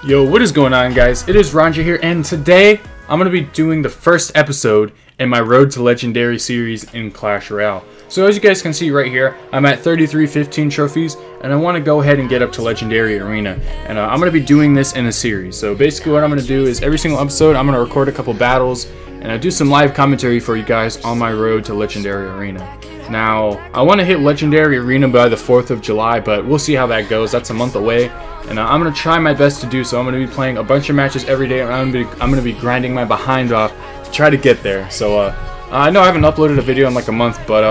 Yo, what is going on, guys? It is Ronja here, and today I'm going to be doing the first episode in my Road to Legendary series in Clash Royale. So as you guys can see right here, I'm at 3315 trophies, and I want to go ahead and get up to Legendary Arena. And I'm going to be doing this in a series. So basically what I'm going to do is every single episode, I'm going to record a couple battles, and I do some live commentary for you guys on my Road to Legendary Arena. Now, I want to hit Legendary Arena by the 4th of July, but we'll see how that goes. That's a month away, and I'm going to try my best to do so. I'm going to be playing a bunch of matches every day, and I'm going to be grinding my behind off to try to get there. So, I know I haven't uploaded a video in like a month, but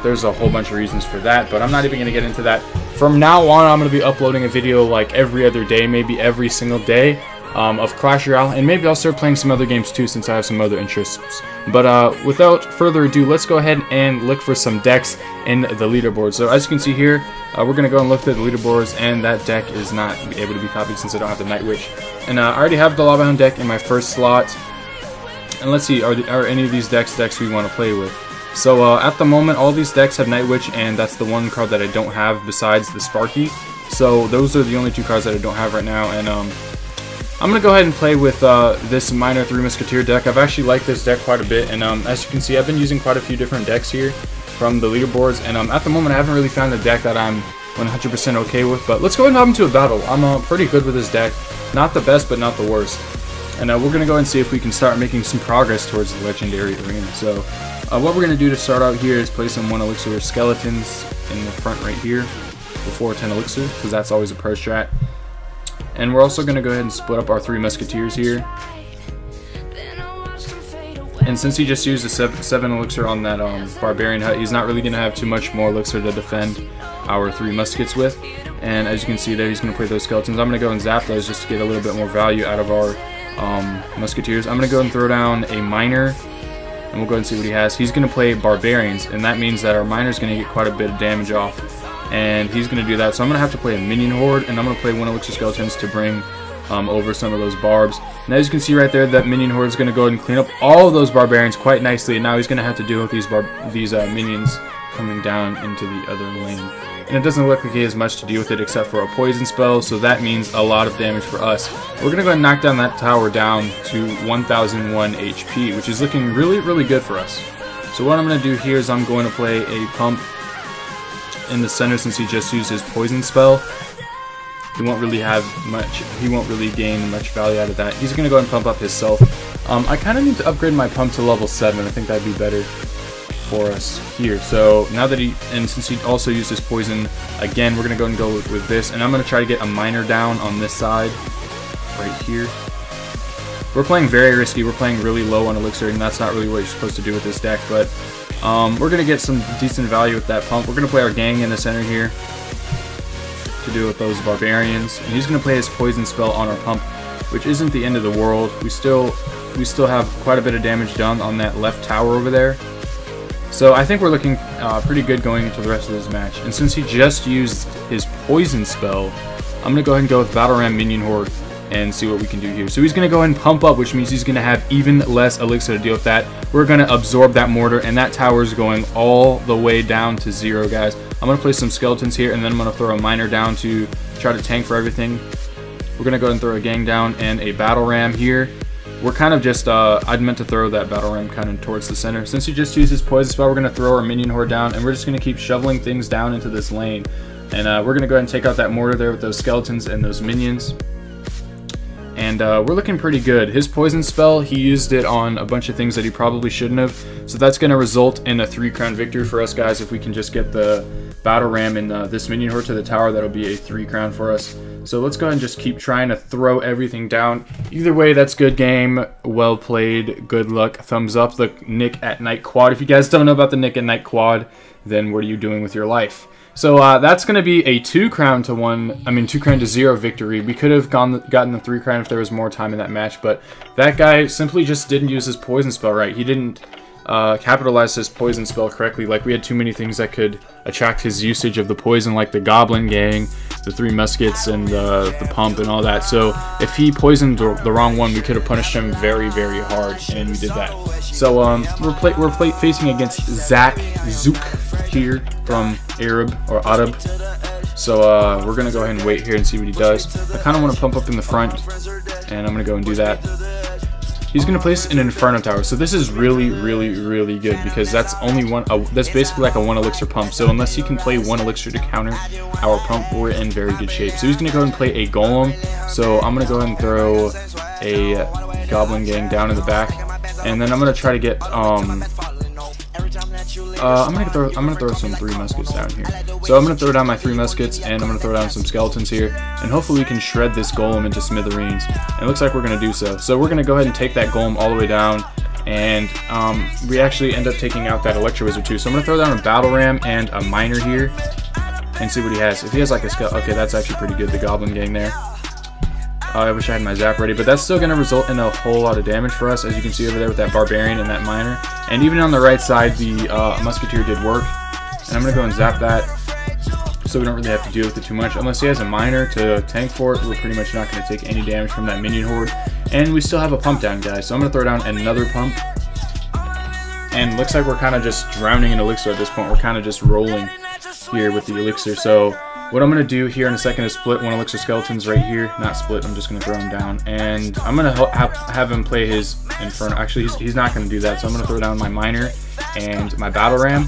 there's a whole bunch of reasons for that, but I'm not even going to get into that. From now on, I'm going to be uploading a video like every other day, maybe every single day. Of Clash Royale, and maybe I'll start playing some other games too since I have some other interests. But without further ado, let's go ahead and look for some decks in the leaderboard. So as you can see here, we're going to go and look at the leaderboards, and that deck is not able to be copied since I don't have the Night Witch. And I already have the Lava Hound deck in my first slot. And let's see, are any of these decks we want to play with? So at the moment, all these decks have Night Witch, and that's the one card that I don't have besides the Sparky. So those are the only two cards that I don't have right now, and I'm going to go ahead and play with this minor 3 Musketeer deck. I've actually liked this deck quite a bit, and as you can see, I've been using quite a few different decks here from the leaderboards, and at the moment I haven't really found a deck that I'm 100% okay with, but let's go ahead and hop into a battle. I'm pretty good with this deck. Not the best, but not the worst. And we're going to go ahead and see if we can start making some progress towards the Legendary Arena. So what we're going to do to start out here is play some 1 elixir skeletons in the front right here before 10 elixir, because that's always a pro strat. And we're also going to go ahead and split up our 3 Musketeers here. And since he just used a 7 elixir on that Barbarian hut, he's not really going to have too much more elixir to defend our 3 muskets with. And as you can see there, he's going to play those skeletons. I'm going to go and zap those just to get a little bit more value out of our Musketeers. I'm going to go and throw down a Miner, and we'll go ahead and see what he has. He's going to play Barbarians, and that means that our Miner is going to get quite a bit of damage off. And he's going to do that, so I'm going to have to play a Minion Horde, and I'm going to play 1 elixir skeletons to bring over some of those barbs. And as you can see right there, that Minion Horde is going to go ahead and clean up all of those barbarians quite nicely, and now he's going to have to deal with these minions coming down into the other lane. And it doesn't look like he has much to deal with it except for a poison spell, so that means a lot of damage for us. We're going to go ahead and knock down that tower down to 1001 HP, which is looking really, really good for us. So what I'm going to do here is I'm going to play a pump in the center since he just used his poison spell. He won't really have much, he won't really gain much value out of that. He's gonna go and pump up his self. I kind of need to upgrade my pump to level 7. I think that'd be better for us here. So now that since he also used his poison again, we're gonna go and go with this, and I'm gonna try to get a Miner down on this side right here. We're playing very risky, we're playing really low on elixir, and that's not really what you're supposed to do with this deck, but we're going to get some decent value with that pump. We're going to play our gang in the center here to deal with those barbarians. And he's going to play his poison spell on our pump, which isn't the end of the world. We still have quite a bit of damage done on that left tower over there. So I think we're looking pretty good going into the rest of this match. And since he just used his poison spell, I'm going to go ahead and go with Battle Ram Minion Horde and see what we can do here. So he's going to go ahead and pump up, which means he's going to have even less elixir to deal with that. We're going to absorb that mortar, and that tower is going all the way down to 0, guys. I'm going to play some skeletons here, and then I'm going to throw a Miner down to try to tank for everything. We're going to go ahead and throw a gang down and a Battle Ram here. We're kind of just, I'd meant to throw that Battle Ram kind of towards the center. Since he just used his poison spell, we're going to throw our Minion Horde down, and we're just going to keep shoveling things down into this lane. And we're going to go ahead and take out that mortar there with those skeletons and those minions. And we're looking pretty good. His poison spell, he used it on a bunch of things that he probably shouldn't have. So that's going to result in a 3-crown victory for us, guys. If we can just get the Battle Ram and this Minion Horde to the tower, that'll be a 3-crown for us. So let's go ahead and just keep trying to throw everything down. Either way, that's good game. Well played. Good luck. Thumbs up. The Nick at Night quad. If you guys don't know about the Nick at Night quad, then what are you doing with your life? So that's going to be a 2-crown to 0 victory. We could have gotten the 3-crown if there was more time in that match, but that guy simply just didn't use his poison spell right. He didn't capitalize his poison spell correctly. Like, we had too many things that could attract his usage of the poison, like the Goblin Gang, the 3 muskets, and the pump and all that. So if he poisoned the wrong one, we could have punished him very, very hard, and we did that. So we're facing against Zook here from Arab. So we're going to go ahead and wait here and see what he does. I kind of want to pump up in the front, and I'm going to go and do that. He's going to place an Inferno Tower. So this is really, really, really good because that's only one. That's basically like a 1 elixir pump. So unless he can play 1 elixir to counter our pump, we're in very good shape. So he's going to go ahead and play a Golem. So I'm going to go ahead and throw a Goblin Gang down in the back, and then I'm going to try to get I'm gonna throw some 3 muskets down here. So I'm gonna throw down my 3 muskets, and I'm gonna throw down some skeletons here, and hopefully we can shred this golem into smithereens. And it looks like we're gonna do so. So we're gonna go ahead and take that golem all the way down, and we actually end up taking out that Electro Wizard too. So I'm gonna throw down a battle ram and a miner here, and see what he has. If he has like a skeleton, okay, that's actually pretty good. The Goblin Gang there. I wish I had my zap ready, but that's still going to result in a whole lot of damage for us, as you can see over there with that Barbarian and that Miner. And even on the right side, the Musketeer did work. And I'm going to go and zap that, so we don't really have to deal with it too much. Unless he has a Miner to tank for it, we're pretty much not going to take any damage from that minion horde. And we still have a pump down, guys, so I'm going to throw down another pump. And looks like we're kind of just drowning in elixir at this point. We're kind of just rolling here with the elixir. So what I'm going to do here in a second is split 1 elixir skeletons right here. Not split, I'm just going to throw him down. And I'm going to have him play his Inferno. Actually, he's not going to do that. So I'm going to throw down my Miner and my Battle Ram.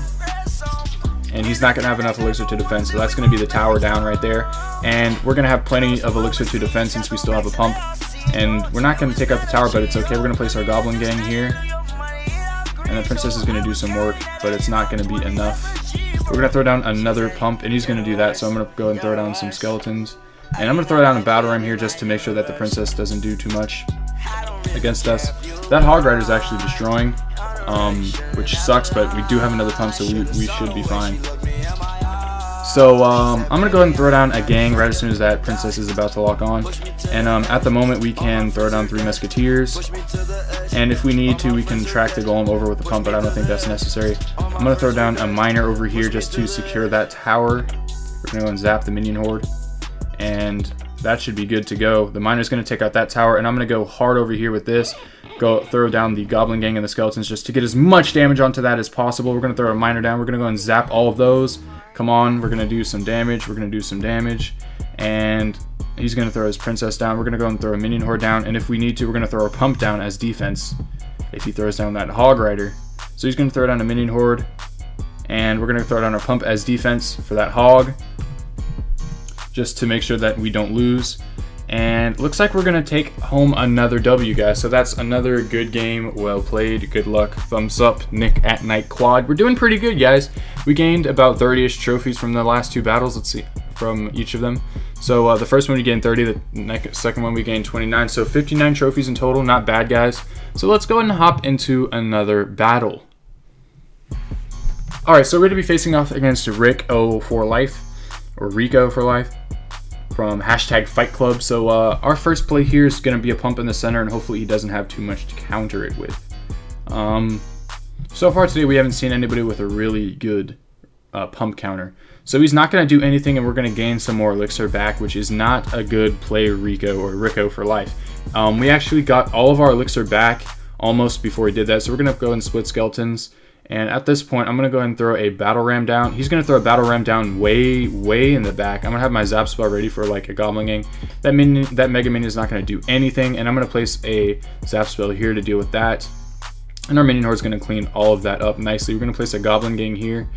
And he's not going to have enough elixir to defend. So that's going to be the tower down right there. And we're going to have plenty of elixir to defend since we still have a pump. And we're not going to take out the tower, but it's okay. We're going to place our Goblin Gang here. And the Princess is going to do some work, but it's not going to be enough. We're going to throw down another pump, and he's going to do that, so I'm going to go and throw down some skeletons. And I'm going to throw down a Battle Ram here just to make sure that the Princess doesn't do too much against us. That Hog Rider is actually destroying, which sucks, but we do have another pump, so we should be fine. So I'm going to go ahead and throw down a gang right as soon as that Princess is about to lock on. And at the moment we can throw down 3 Musketeers. And if we need to, we can track the Golem over with a pump, but I don't think that's necessary. I'm going to throw down a Miner over here just to secure that tower. We're going to go and zap the minion horde. And that should be good to go. The Miner's going to take out that tower, and I'm going to go hard over here with this. Go throw down the Goblin Gang and the Skeletons just to get as much damage onto that as possible. We're going to throw a Miner down. We're going to go and zap all of those. Come on, we're going to do some damage. We're going to do some damage. And he's going to throw his Princess down. We're going to go and throw a Minion Horde down. And if we need to, we're going to throw a Pump down as defense if he throws down that Hog Rider. So he's going to throw down a Minion Horde. And we're going to throw down our Pump as defense for that Hog, just to make sure that we don't lose. And looks like we're going to take home another W, guys. So that's another good game. Well played. Good luck. Thumbs up. Nick at Night Quad. We're doing pretty good, guys. We gained about 30-ish trophies from the last 2 battles. Let's see. From each of them. So the first one we gained 30. The second one we gained 29. So 59 trophies in total. Not bad, guys. So let's go ahead and hop into another battle. Alright, so we're going to be facing off against Rico for Life. Or Rico for Life. From #Fight Club. So our first play here is going to be a pump in the center, and hopefully he doesn't have too much to counter it with. So far today we haven't seen anybody with a really good pump counter. So he's not going to do anything, and we're going to gain some more elixir back, which is not a good play, Rico for Life. We actually got all of our elixir back almost before he did that, so we're going to go and split skeletons. And at this point, I'm going to go ahead and throw a Battle Ram down. He's going to throw a Battle Ram down way in the back. I'm going to have my Zap spell ready for like a Goblin Gang. That Mega Minion is not going to do anything. And I'm going to place a Zap spell here to deal with that. And our Minion Horde is going to clean all of that up nicely. We're going to place a Goblin Gang here.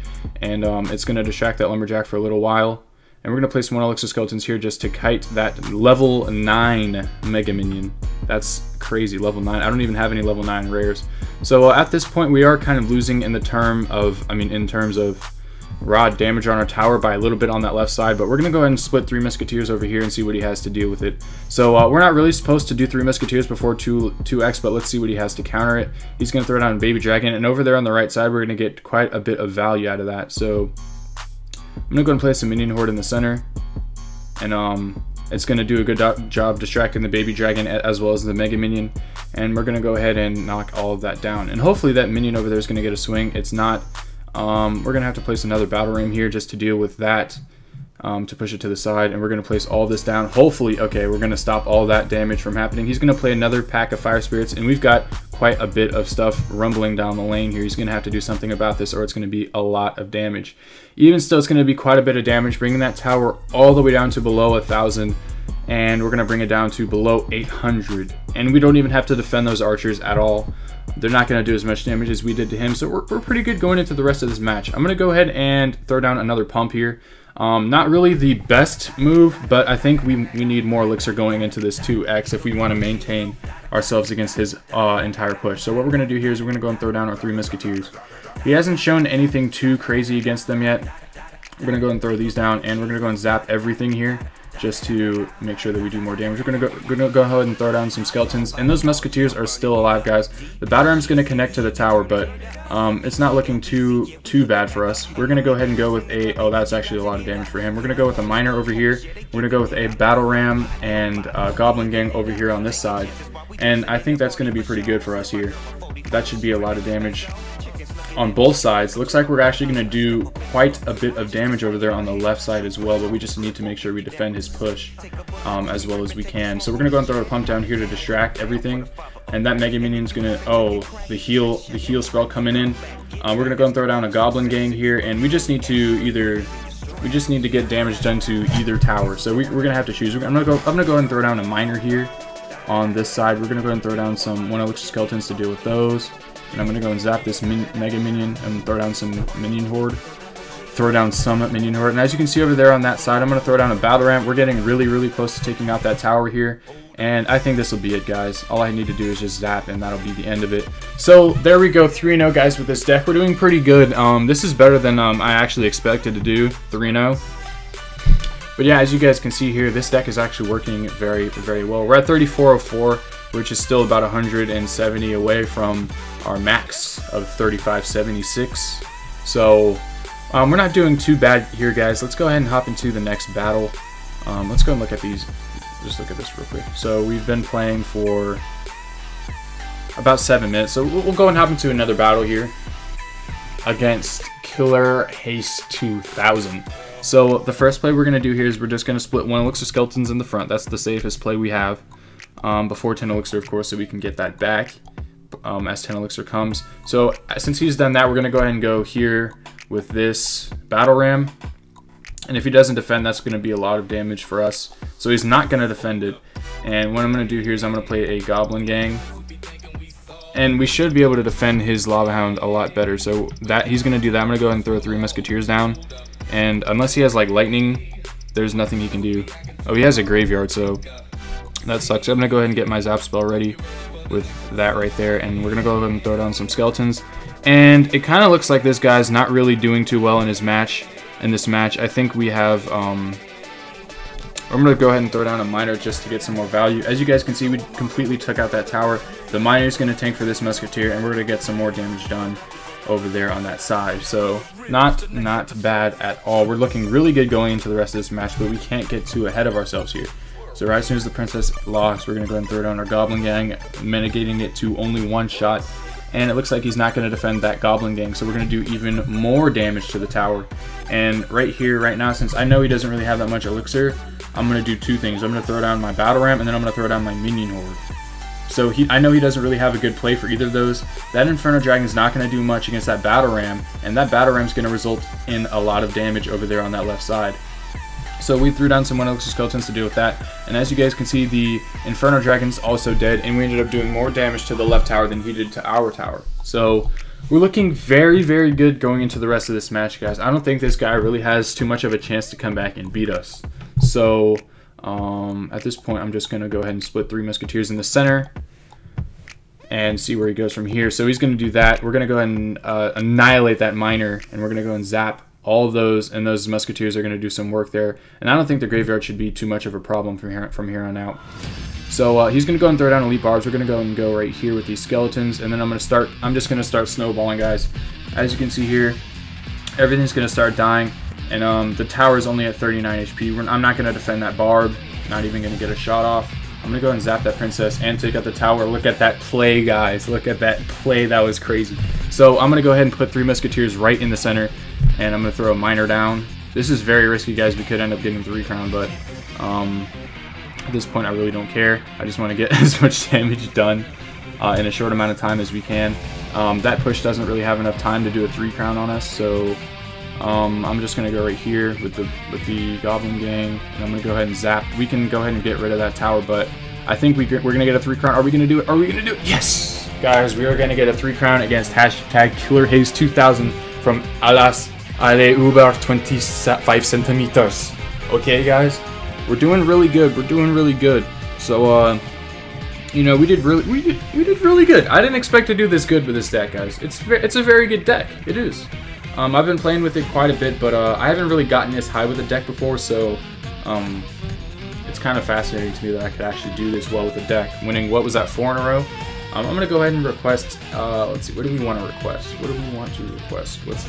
And it's going to distract that Lumberjack for a little while. And we're going to place 1 Elixir Skeletons here just to kite that level 9 Mega Minion. That's crazy, level 9. I don't even have any level 9 rares. So at this point, we are kind of losing in terms of raw damage on our tower by a little bit on that left side. But we're going to go ahead and split 3 Musketeers over here and see what he has to deal with it. So we're not really supposed to do 3 Musketeers before 2x, but let's see what he has to counter it. He's going to throw down Baby Dragon, and over there on the right side, we're going to get quite a bit of value out of that. So I'm going to go and place a Minion Horde in the center, and it's going to do a good job distracting the Baby Dragon as well as the Mega Minion, and we're going to go ahead and knock all of that down. And hopefully that Minion over there is going to get a swing. It's not. We're going to have to place another Battle Ram here just to deal with that, to push it to the side, and we're going to place all this down. Hopefully, okay, we're going to stop all that damage from happening. He's going to play another pack of Fire Spirits, and we've got quite a bit of stuff rumbling down the lane here. He's going to have to do something about this, or it's going to be a lot of damage. Even still, it's going to be quite a bit of damage, bringing that tower all the way down to below 1,000, and we're going to bring it down to below 800. And we don't even have to defend those archers at all. They're not going to do as much damage as we did to him, so we're pretty good going into the rest of this match. I'm going to go ahead and throw down another pump here. Not really the best move, but I think we need more elixir going into this 2x if we want to maintain ourselves against his entire push. So what we're going to do here is we're going to go and throw down our 3 Musketeers. He hasn't shown anything too crazy against them yet. We're going to go and throw these down, and we're going to go and zap everything here just to make sure that we do more damage. We're going to go ahead and throw down some skeletons, and those Musketeers are still alive, guys. The battle ram's going to connect to the tower, but it's not looking too bad for us. We're going to go ahead and go with a, oh, that's actually a lot of damage for him. We're going to go with a miner over here. We're going to go with a battle ram and a goblin gang over here on this side, and I think that's going to be pretty good for us here. That should be a lot of damage on both sides. Looks like we're actually going to do quite a bit of damage over there on the left side as well, but we just need to make sure we defend his push as well as we can. So we're going to go and throw a pump down here to distract everything, and that Mega Minion's going to, oh, the heal spell coming in. We're going to go and throw down a goblin gang here, and we just need to get damage done to either tower. So we're going to have to choose. I'm going to go ahead and throw down a miner here on this side. We're going to go ahead and throw down some 1 elixir skeletons to deal with those. And I'm going to go and zap this Mega Minion and throw down some Minion Horde. And as you can see over there on that side, I'm going to throw down a battle ram. We're getting really, really close to taking out that tower here. And I think this will be it, guys. All I need to do is just zap, and that'll be the end of it. So there we go, 3-0, guys, with this deck. We're doing pretty good. This is better than I actually expected to do, 3-0. But yeah, as you guys can see here, this deck is actually working very, very well. We're at 3404, which is still about 170 away from our max of 3576. So we're not doing too bad here, guys. Let's go ahead and hop into the next battle. Let's go and look at these. Just look at this real quick. So we've been playing for about 7 minutes. So we'll go and hop into another battle here against Killer Haste 2000. So the first play we're going to do here is we're just going to split 1 elixir skeletons in the front. That's the safest play we have. Before 10 elixir, of course, so we can get that back as 10 elixir comes. So since he's done that, we're going to go ahead and go here with this battle ram. And if he doesn't defend, that's going to be a lot of damage for us. So he's not going to defend it. And what I'm going to do here is I'm going to play a goblin gang. And we should be able to defend his lava hound a lot better. So that he's going to do that. I'm going to go ahead and throw 3 musketeers down. And unless he has like lightning, there's nothing he can do. Oh, he has a graveyard, so that sucks. I'm going to go ahead and get my zap spell ready with that right there. And we're going to go ahead and throw down some skeletons. And it kind of looks like this guy's not really doing too well in his match. In this match, I think we have, I'm going to go ahead and throw down a miner just to get some more value. As you guys can see, we completely took out that tower. The miner is going to tank for this musketeer, and we're going to get some more damage done over there on that side. So not bad at all. We're looking really good going into the rest of this match, but we can't get too ahead of ourselves here. So right as soon as the princess lost, we're going to go ahead and throw down our goblin gang, mitigating it to only 1 shot. And it looks like he's not going to defend that goblin gang, so we're going to do even more damage to the tower. And right here, right now, since I know he doesn't really have that much elixir, I'm going to do 2 things. I'm going to throw down my battle ram, and then I'm going to throw down my minion horde. So I know he doesn't really have a good play for either of those. That Inferno Dragon is not going to do much against that battle ram, and that battle ram is going to result in a lot of damage over there on that left side. So we threw down some 1 elixir skeletons to deal with that, and as you guys can see, the Inferno Dragon's also dead, and we ended up doing more damage to the left tower than he did to our tower. So we're looking very, very good going into the rest of this match, guys. I don't think this guy really has too much of a chance to come back and beat us. So at this point, I'm just going to go ahead and split 3 musketeers in the center and see where he goes from here. So he's going to do that. We're going to go ahead and annihilate that miner, and we're going to go and zap all of those, and those musketeers are going to do some work there. And I don't think the graveyard should be too much of a problem from here on out. So he's going to go and throw down elite barbs. We're going to go right here with these skeletons, and then I'm just going to start snowballing, guys. As you can see here, everything's going to start dying, and the tower is only at 39 HP. I'm not going to defend that barb. Not even going to get a shot off. I'm going to go and zap that princess and take out the tower. Look at that play, guys. Look at that play. That was crazy. So I'm going to go ahead and put 3 musketeers right in the center, and I'm going to throw a miner down. This is very risky, guys. We could end up getting 3 crown, but at this point, I really don't care. I just want to get as much damage done in a short amount of time as we can. That push doesn't really have enough time to do a 3 crown on us, so I'm just gonna go right here with the Goblin Gang, and I'm gonna go ahead and zap. We can go ahead and get rid of that tower, but I think we're gonna get a 3 crown. Are we gonna do it? Are we gonna do it? Yes, guys, we are gonna get a 3 crown against hashtag Killer Haze 2000 from Alas Ale Uber 25 centimeters. Okay, guys, we're doing really good. We're doing really good. So you know, we did really good. I didn't expect to do this good with this deck, guys. It's a very good deck. It is. I've been playing with it quite a bit, but I haven't really gotten this high with the deck before, so it's kind of fascinating to me that I could actually do this well with the deck. Winning, what was that, 4 in a row? I'm gonna go ahead and request. Let's see, what do we want to request? What do we want to request? Let's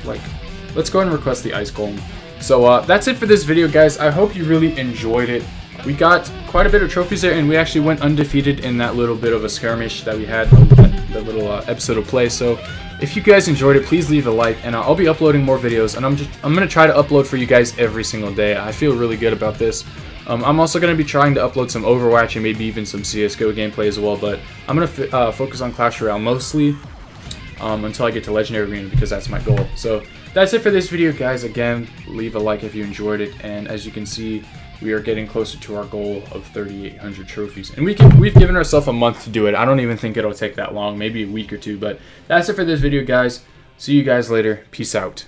go ahead and request the Ice Golem. So that's it for this video, guys. I hope you really enjoyed it. We got quite a bit of trophies there, and we actually went undefeated in that little bit of a skirmish that we had, the little episode of play. So if you guys enjoyed it, please leave a like, and I'll be uploading more videos, and I'm gonna try to upload for you guys every single day. I feel really good about this. I'm also gonna be trying to upload some Overwatch and maybe even some CS:GO gameplay as well, but I'm gonna focus on Clash Royale mostly until I get to Legendary Arena, because that's my goal. So that's it for this video, guys. Again, leave a like if you enjoyed it, and as you can see, we are getting closer to our goal of 3,800 trophies, and we've given ourselves a month to do it. I don't even think it'll take that long, maybe a week or two, but that's it for this video, guys. See you guys later. Peace out.